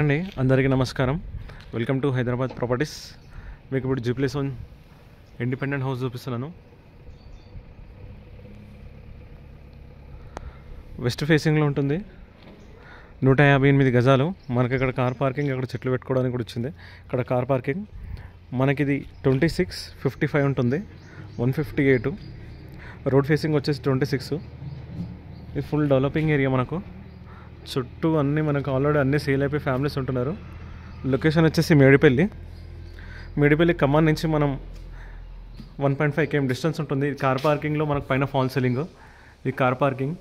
అండి అందరికీ నమస్కారం. Welcome to Hyderabad properties. మీకు ఇప్పుడు G+1 ఇండిపెండెంట్ హౌస్ చూపిస్తున్నాను. వెస్ట్ ఫేసింగ్లో ఉంటుంది. 158 గజాలు. మనకి ఇక్కడ కార్ పార్కింగ్, అక్కడ చెట్లు పెట్టుకోవడానికి కూడా వచ్చింది. ఇక్కడ కార్ పార్కింగ్ మనకి ఇది 2655 ఉంటుంది. 158. రోడ్ ఫేసింగ్ వచ్చేసి 26. ఇది ఫుల్ డెవలపింగ్ ఏరియా. మనకు చుట్టూ అన్నీ మనకు ఆల్రెడీ అన్నీ సేల్ అయిపోయి ఫ్యామిలీస్ ఉంటున్నారు. లొకేషన్ వచ్చేసి మేడిపల్లి ఖమ్మం నుంచి మనం 1.5 km డిస్టెన్స్ ఉంటుంది. కార్ పార్కింగ్లో మనకు పైన ఫాల్ సీలింగ్, ఇది కార్ పార్కింగ్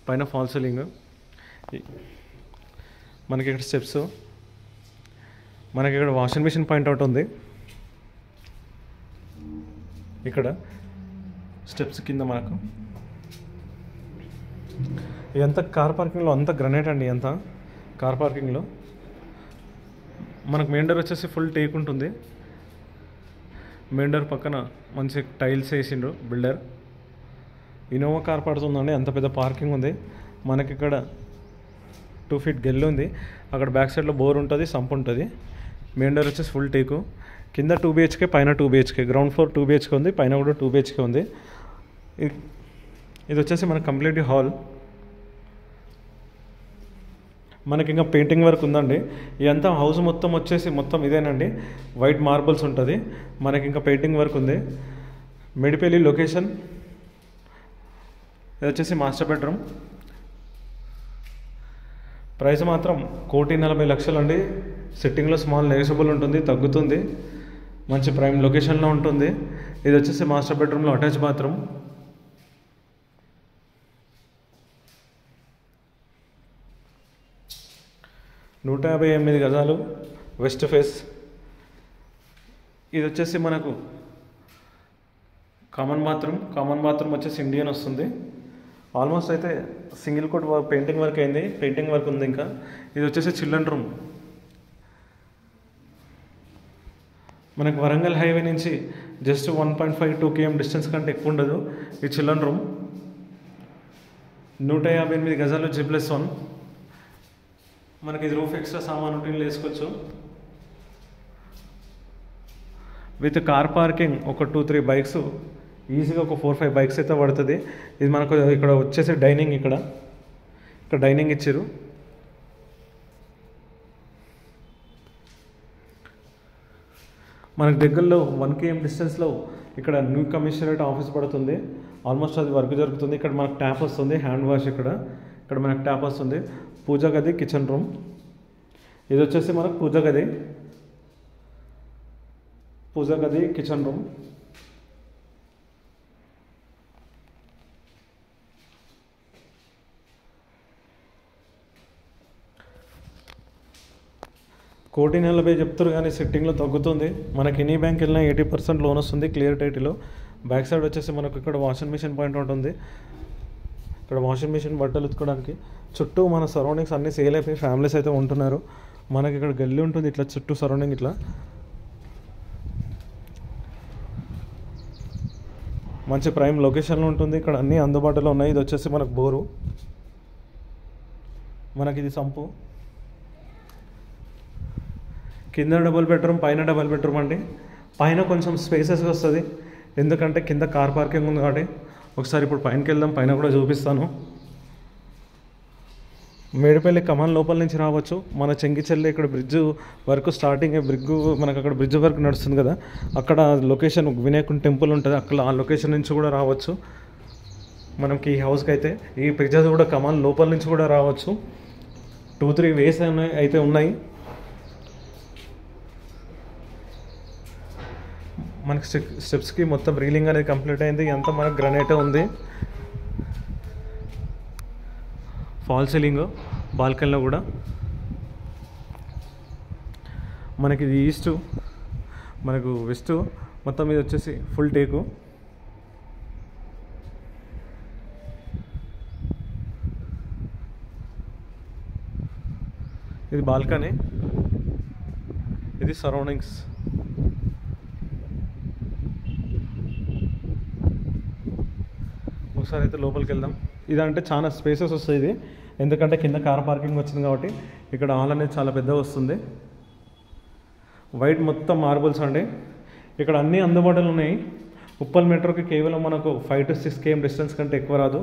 పైన ఫాల్ సీలింగ్. మనకి ఇక్కడ స్టెప్స్, మనకి ఇక్కడ వాషింగ్ మిషన్ పాయింట్ అవుట్ ఉంది. ఇక్కడ స్టెప్స్ కింద మనకు ఇదంతా కార్ పార్కింగ్లో అంతా గ్రనైట్ అండి. అంతా కార్ పార్కింగ్లో మనకు మెయిన్ డోర్ వచ్చేసి ఫుల్ టేక్ ఉంటుంది. మెయిన్ డోర్ పక్కన మంచి టైల్స్ వేసిండ్రు బిల్డర్. ఇన్నోవా కార్ పడుతుందండి, అంత పెద్ద పార్కింగ్ ఉంది. మనకి ఇక్కడ 2 feet గెల్లు ఉంది. అక్కడ బ్యాక్ సైడ్లో బోర్ ఉంటుంది, సంప్ ఉంటుంది. మెయిన్ డోర్ వచ్చేసి ఫుల్ టేకు. కింద 2 BHK, పైన 2 BHK. గ్రౌండ్ ఫ్లోర్ 2 BHK ఉంది, పైన కూడా 2 BHK ఉంది. ఇది వచ్చేసి మనకు కంప్లీట్ హాల్. మనకి ఇంకా పెయింటింగ్ వర్క్ ఉందండి. ఇదంతా హౌస్ మొత్తం ఇదేనండి. వైట్ మార్బుల్స్ ఉంటుంది. మనకి ఇంకా పెయింటింగ్ వర్క్ ఉంది. మేడిపల్లి లొకేషన్. ఇది వచ్చేసి మాస్టర్ బెడ్రూమ్. ప్రైస్ మాత్రం 1,40,00,000 అండి. సిట్టింగ్లో స్మాల్ నెగోషియబుల్ ఉంటుంది, తగ్గుతుంది. మంచి ప్రైమ్ లొకేషన్లో ఉంటుంది. ఇది వచ్చేసి మాస్టర్ బెడ్రూమ్లో అటాచ్ బాత్రూమ్. నూట 158 గజాలు, వెస్ట్ ఫేస్. ఇది వచ్చేసి మనకు కామన్ బాత్రూమ్ వచ్చేసి ఇండియన్ వస్తుంది. ఆల్మోస్ట్ అయితే సింగిల్ కోట్ పెయింటింగ్ వర్క్ అయింది, పెయింటింగ్ వర్క్ ఉంది. ఇంకా ఇది వచ్చేసి చిల్డ్రన్ రూమ్. మనకు వరంగల్ హైవే నుంచి జస్ట్ 1.5-2 km డిస్టెన్స్ కంటే ఎక్కువ ఉండదు ఈ చిల్డ్రన్ రూమ్. 158 గజాలు, G+1. మనకి ఇది రూఫ్ ఎక్స్ట్రా సామాన్ ఉంటే వేసుకోవచ్చు. విత్ కార్ పార్కింగ్ ఒక 2-3 బైక్స్, ఈజీగా ఒక 4-5 బైక్స్ అయితే పడుతుంది. ఇది మనకు ఇక్కడ వచ్చేసి డైనింగ్. ఇక్కడ డైనింగ్ ఇచ్చారు. మనకు దగ్గరలో 1 km డిస్టెన్స్లో ఇక్కడ న్యూ కమిషనరేట్ ఆఫీస్ పడుతుంది. ఆల్మోస్ట్ అది వర్క్ జరుగుతుంది. ఇక్కడ మనకు ట్యాప్ వస్తుంది, హ్యాండ్ వాష్. ఇక్కడ మనకు ట్యాప్ వస్తుంది. పూజా గది, కిచెన్ రూమ్. ఇది వచ్చేసి మనకు పూజా గది, కిచెన్ రూమ్. ₹1,40,00,000 చెప్తారు కానీ సిట్టింగ్లో తగ్గుతుంది. మనకి ఎనీ బ్యాంక్ వెళ్ళినా 80% లోన్ వస్తుంది క్లియర్ టైటిల్లో. బ్యాక్ సైడ్ వచ్చేసి మనకు ఇక్కడ వాషింగ్ మిషన్ పాయింట్ ఉంటుంది. ఇక్కడ వాషింగ్ మిషన్, బట్టలు ఉతుకోవడానికి. చుట్టూ మన సరౌండింగ్స్ అన్నీ సేల్ అయిపోయి ఫ్యామిలీస్ అయితే ఉంటున్నారు. మనకి ఇక్కడ గల్లీ ఉంటుంది, ఇట్లా చుట్టూ సరౌండింగ్ ఇట్లా మంచి ప్రైమ్ లొకేషన్లో ఉంటుంది. ఇక్కడ అన్నీ అందుబాటులో ఉన్నాయి. ఇది వచ్చేసి మనకు బోరు, మనకి ఇది సంపు. కింద డబుల్ బెడ్రూమ్, పైన డబుల్ బెడ్రూమ్ అండి. పైన కొంచెం స్పేసెస్గా వస్తుంది, ఎందుకంటే కింద కార్ పార్కింగ్ ఉంది కాబట్టి. ఒకసారి ఇప్పుడు పైనకి వెళ్దాం, పైన కూడా చూపిస్తాను. మేడిపల్లి ఖమ్మం లోపల నుంచి రావచ్చు. మన చెంగిచెల్లి ఇక్కడ బ్రిడ్జ్ వర్క్ స్టార్టింగ్, మనకు అక్కడ బ్రిడ్జ్ వర్క్ నడుస్తుంది కదా, అక్కడ లొకేషన్ వినాయకుని టెంపుల్ ఉంటుంది. అక్కడ ఆ లొకేషన్ నుంచి కూడా రావచ్చు మనకి ఈ హౌస్కి అయితే. ఈ బ్రిడ్జ్ కూడా ఖమ్మం లోపల నుంచి కూడా రావచ్చు. 2-3 వేస్ అయితే ఉన్నాయి. మనకి స్టెప్స్కి మొత్తం రీలింగ్ అనేది కంప్లీట్ అయింది. అంతా మనకు గ్రానైట్ ఉంది. ఫాల్ సీలింగ్ బాల్కనీలో కూడా. మనకి ఇది ఈస్ట్, మనకు వెస్ట్. మొత్తం ఇది వచ్చేసి ఫుల్ టేకు. ఇది బాల్కనీ, ఇది సరౌండింగ్స్. ఒకసారి అయితే లోపలికి వెళ్దాం. ఇదంటే చాలా స్పేసెస్ వస్తాయి ఇది, ఎందుకంటే కింద కార్ పార్కింగ్ వచ్చింది కాబట్టి ఇక్కడ హాల్ అనేది చాలా పెద్దగా వస్తుంది. వైట్ మొత్తం మార్బుల్స్ అండి. ఇక్కడ అన్నీ అందుబాటులో ఉన్నాయి. ఉప్పల్ మెట్రోకి కేవలం మనకు 5 to 6 km డిస్టెన్స్ కంటే ఎక్కువ రాదు.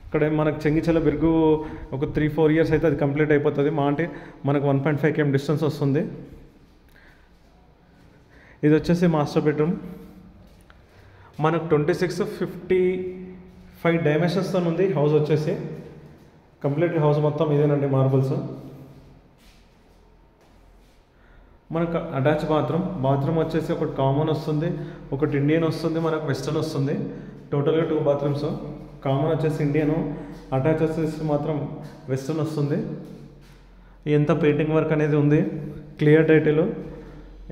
ఇక్కడ మనకు చెంగిచెల బిర్గు ఒక 3-4 years అయితే అది కంప్లీట్ అయిపోతుంది. మా అంటే మనకు 1.5 km డిస్టెన్స్ వస్తుంది. ఇది వచ్చేసి మాస్టర్ బెడ్రూమ్. మనకు 26-55 డైమెన్షన్స్తో ఉంది హౌస్ వచ్చేసి. కంప్లీట్ హౌస్ మొత్తం ఇదేనండి మార్బుల్స్. మనకు అటాచ్ బాత్రూమ్ వచ్చేసి ఒకటి కామన్ వస్తుంది, ఒకటి ఇండియన్ వస్తుంది, మనకు వెస్టర్న్ వస్తుంది. టోటల్గా 2 bathrooms. కామన్ వచ్చేసి ఇండియను, అటాచ్ వచ్చేసి మాత్రం వెస్టర్న్ వస్తుంది. ఎంత పెయింటింగ్ వర్క్ అనేది ఉంది. Clear title.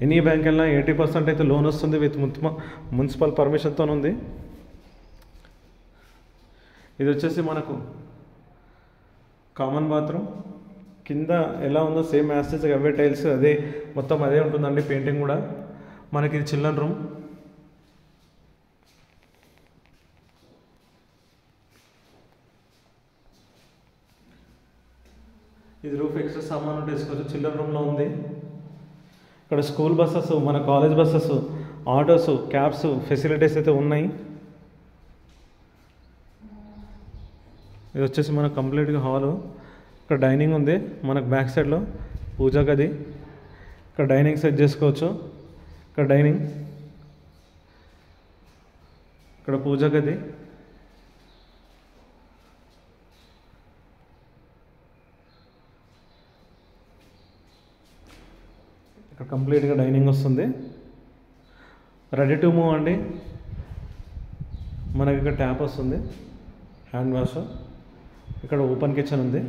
ఎనీ బ్యాంక్ వెళ్ళినా 80% అయితే లోన్ వస్తుంది విత్ మున్సిపల్ పర్మిషన్తో ఉంది. ఇది వచ్చేసి మనకు కామన్ బాత్రూమ్. కింద ఎలా ఉందో సేమ్ యాస్టేజ్ అవే టైల్స్ అదే మొత్తం అదే ఉంటుందండి. పెయింటింగ్ కూడా. మనకి ఇది చిల్డ్రన్ రూమ్. ఇది రూఫ్ ఎక్స్ట్రా సామాన్ వేసుకోవచ్చు. చిల్డ్రన్ రూమ్లో ఉంది. ఇక్కడ స్కూల్ బస్సెస్, మన college buses, autos, cabs facilities అయితే ఉన్నాయి. ఇది వచ్చేసి మనకు కంప్లీట్గా హాలు. ఇక్కడ డైనింగ్ ఉంది. మనకు బ్యాక్ సైడ్లో పూజా గది. ఇక్కడ డైనింగ్ సెట్ చేసుకోవచ్చు. ఇక్కడ డైనింగ్, ఇక్కడ పూజా గది. ఇక్కడ కంప్లీట్గా డైనింగ్ వస్తుంది. రెడీ టు మూవ్ అండి. మనకి ఇక్కడ ట్యాప్ వస్తుంది, హ్యాండ్ వాష్. ఇక్కడ ఓపెన్ కిచెన్ ఉంది.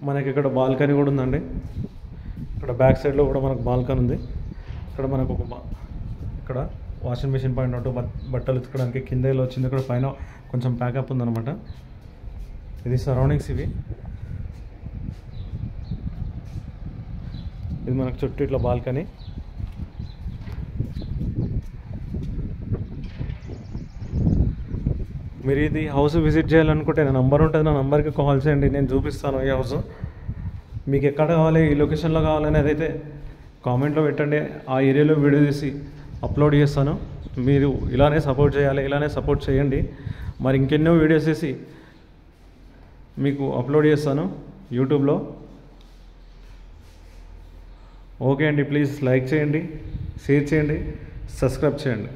మనకి ఇక్కడ బాల్కనీ కూడా ఉందండి. ఇక్కడ బ్యాక్ సైడ్లో కూడా మనకు బాల్కనీ ఉంది. ఇక్కడ మనకు ఇక్కడ వాషింగ్ మెషిన్ పాయింట్ ఉంటూ బట్టలు ఉతకడానికి కింద ఇలా వచ్చింది. ఇక్కడ పైన కొంచెం ప్యాకప్ ఉందన్నమాట. ఇది సరౌండింగ్స్ ఇవి. ఇది మనకు చుట్టూ ఇట్లా బాల్కనీ. మీరు ఇది హౌస్ విజిట్ చేయాలనుకుంటే నా నంబర్ ఉంటుంది, నా నంబర్కి కాల్ చేయండి. నేను చూపిస్తాను ఈ హౌస్. మీకు ఎక్కడ కావాలి, ఈ లొకేషన్లో కావాలనేది అయితే కామెంట్లో పెట్టండి. ఆ ఏరియాలో వీడియో తీసి అప్లోడ్ చేస్తాను. మీరు ఇలానే సపోర్ట్ చేయాలి, ఇలానే సపోర్ట్ చేయండి. మరి ఇంకెన్నో వీడియోస్ చేసి మీకు అప్లోడ్ చేస్తాను యూట్యూబ్లో. ఓకే అండి, ప్లీజ్ లైక్ చేయండి, షేర్ చేయండి, సబ్స్క్రైబ్ చేయండి.